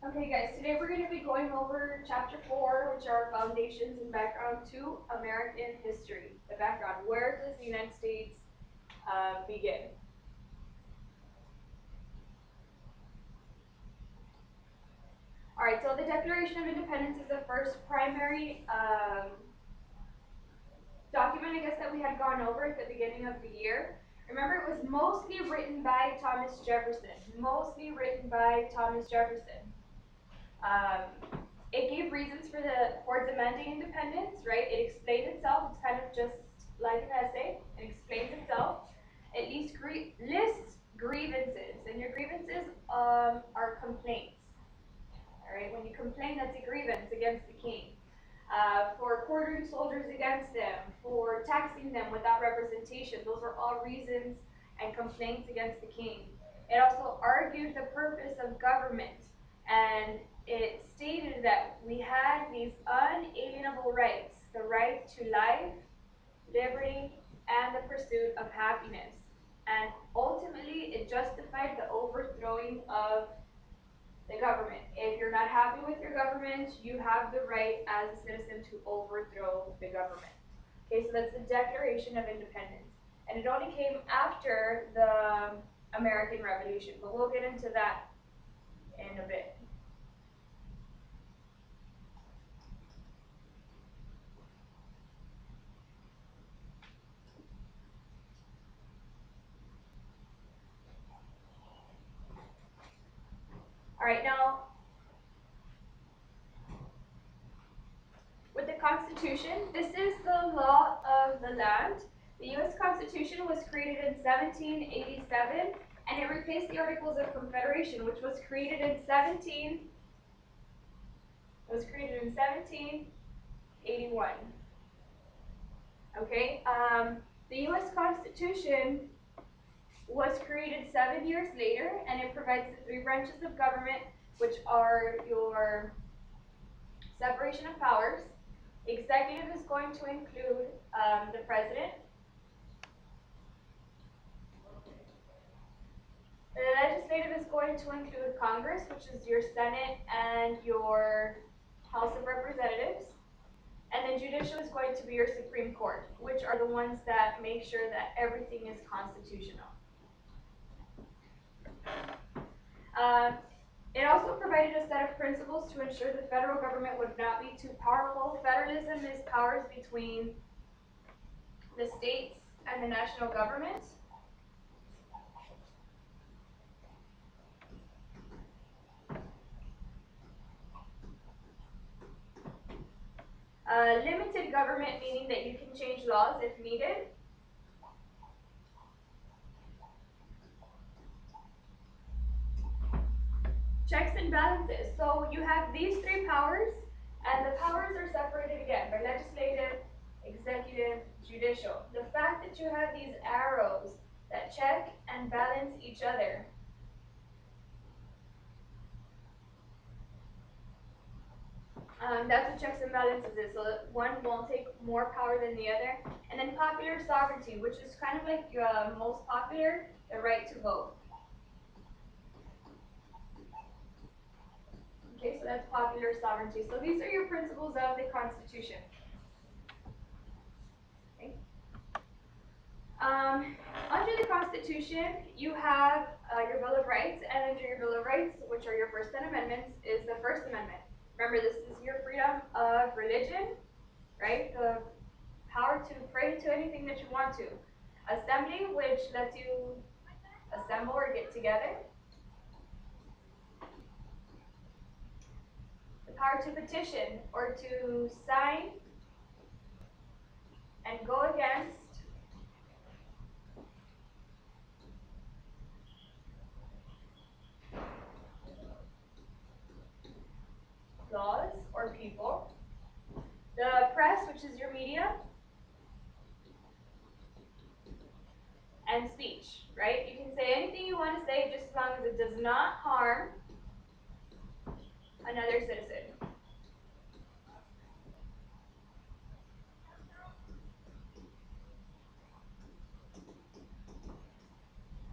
Okay guys, today we're going to be going over chapter 4, which are foundations and background to American history. The background, where does the United States begin? Alright, so the Declaration of Independence is the first primary document, I guess, that we had gone over at the beginning of the year. Remember, it was mostly written by Thomas Jefferson. It gave reasons for demanding independence, right? It explained itself. It's kind of just like an essay. It explains itself. It lists grievances, and your grievances are complaints. All right, when you complain, that's a grievance against the king. For quartering soldiers against them, for taxing them without representation. Those are all reasons and complaints against the king. It also argued the purpose of government, and it stated that we had these unalienable rights, the right to life, liberty, and the pursuit of happiness. And ultimately, it justified the overthrowing of the government. If you're not happy with your government, you have the right as a citizen to overthrow the government. Okay, so that's the Declaration of Independence. And it only came after the American Revolution, but we'll get into that in a bit. All right, now with the Constitution, this is the law of the land. The U.S. Constitution was created in 1787, and it replaced the Articles of Confederation, which was created in 1781. Okay, the U.S. Constitution was created 7 years later, and it provides the three branches of government, which are your separation of powers. Executive is going to include the president. The legislative is going to include Congress, which is your Senate and your House of Representatives. And then judicial is going to be your Supreme Court, which are the ones that make sure that everything is constitutional. It also provided a set of principles to ensure the federal government would not be too powerful. Federalism is powers between the states and the national government. Limited government, meaning that you can change laws if needed. Checks and balances. So you have these three powers, and the powers are separated again by legislative, executive, judicial. The fact that you have these arrows that check and balance each other that's what checks and balances is. So that one won't take more power than the other. And then popular sovereignty, which is kind of like most popular, the right to vote. Okay, so that's popular sovereignty. So these are your principles of the Constitution. Okay. Under the Constitution, you have your Bill of Rights, and under your Bill of Rights, which are your first 10 amendments, is the First Amendment. Remember, this is your freedom of religion, right? The power to pray to anything that you want to. Assembly, which lets you assemble or get together. The power to petition or to sign and go against laws or people. The press, which is your media. And speech, right? You can say anything you want to say just as long as it does not harm another citizen.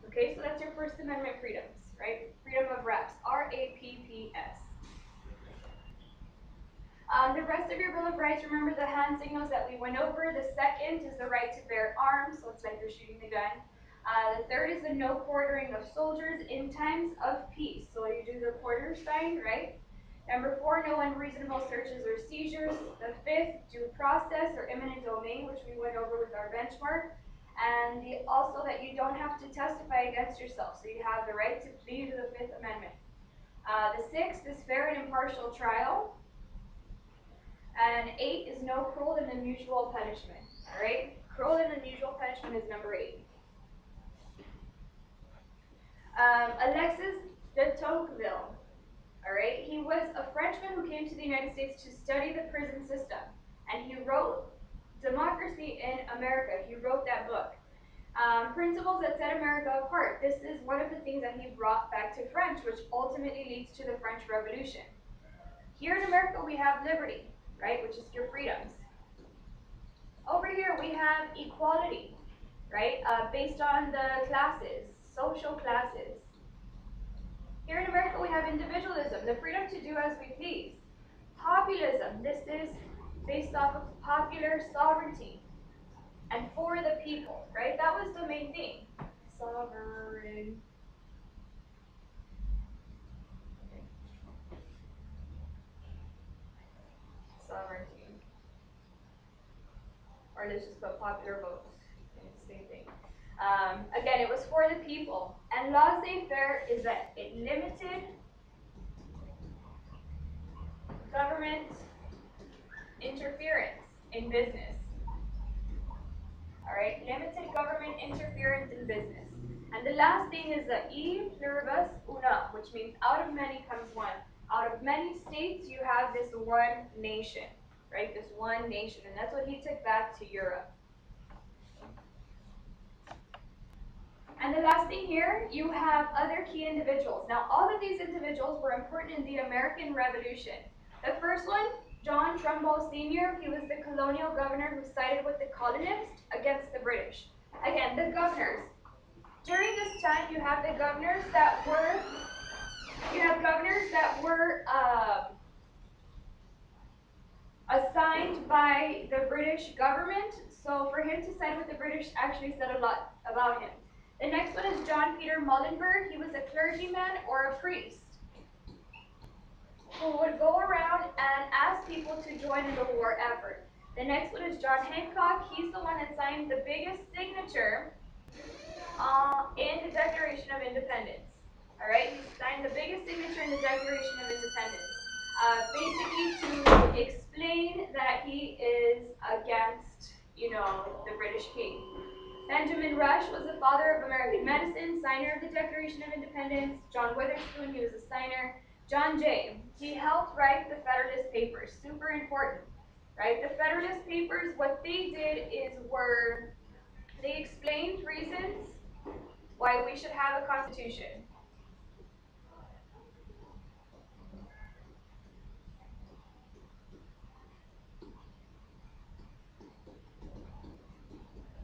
Okay, so that's your First Amendment freedoms, right? Freedom of Rapps, R-A-P-P-S. The rest of your Bill of Rights, remember the hand signals that we went over. The second is the right to bear arms, so it's like you're shooting the gun. The third is the no quartering of soldiers in times of peace. So you do the quarter sign, right? Number 4, no unreasonable searches or seizures. The 5th, due process or eminent domain, which we went over with our benchmark. And also that you don't have to testify against yourself. So you have the right to plead to the 5th Amendment. The 6th is fair and impartial trial. And 8 is no cruel and unusual punishment. All right? Cruel and unusual punishment is number 8. Alexis de Tocqueville. All right? He was a Frenchman who came to the United States to study the prison system. And he wrote Democracy in America. He wrote that book. Principles that set America apart. This is one of the things that he brought back to French, which ultimately leads to the French Revolution. Here in America, we have liberty, right, which is your freedoms. Over here, we have equality, right, based on the classes, social classes. Here in America, we have individualism, the freedom to do as we please. Populism, this is based off of popular sovereignty and for the people, right? That was the main thing. Sovereign. Okay. Sovereignty. Or let's just put popular votes. Same thing. Again, it was for the people. And laissez-faire is that it limited government interference in business. All right, limited government interference in business. And the last thing is the e pluribus una, which means out of many comes one. Out of many states, you have this one nation, right? This one nation, and that's what he took back to Europe. And the last thing here, you have other key individuals. Now, all of these individuals were important in the American Revolution. The first one, John Trumbull Sr., he was the colonial governor who sided with the colonists against the British. Again, the governors. During this time, you have the governors that were, assigned by the British government. So for him to side with the British actually said a lot about him. The next one is John Peter Muhlenberg. He was a clergyman or a priest who would go around and ask people to join in the war effort. The next one is John Hancock. He's the one that signed the biggest signature in the Declaration of Independence. All right, he signed the biggest signature in the Declaration of Independence, basically to explain that he is against, the British king. Benjamin Rush was the father of American medicine, signer of the Declaration of Independence. John Witherspoon, he was a signer. John Jay, he helped write the Federalist Papers, super important, right? The Federalist Papers, what they did is they explained reasons why we should have a constitution.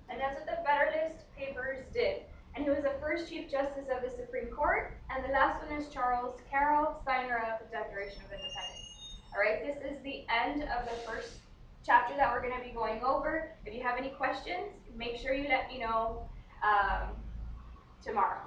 And that's what the Federalist Papers did. And he was the first Chief Justice of the Supreme Court. And the last one is Charles Carroll, signer of the Declaration of Independence. All right, this is the end of the first chapter that we're going to be going over. If you have any questions, make sure you let me know tomorrow.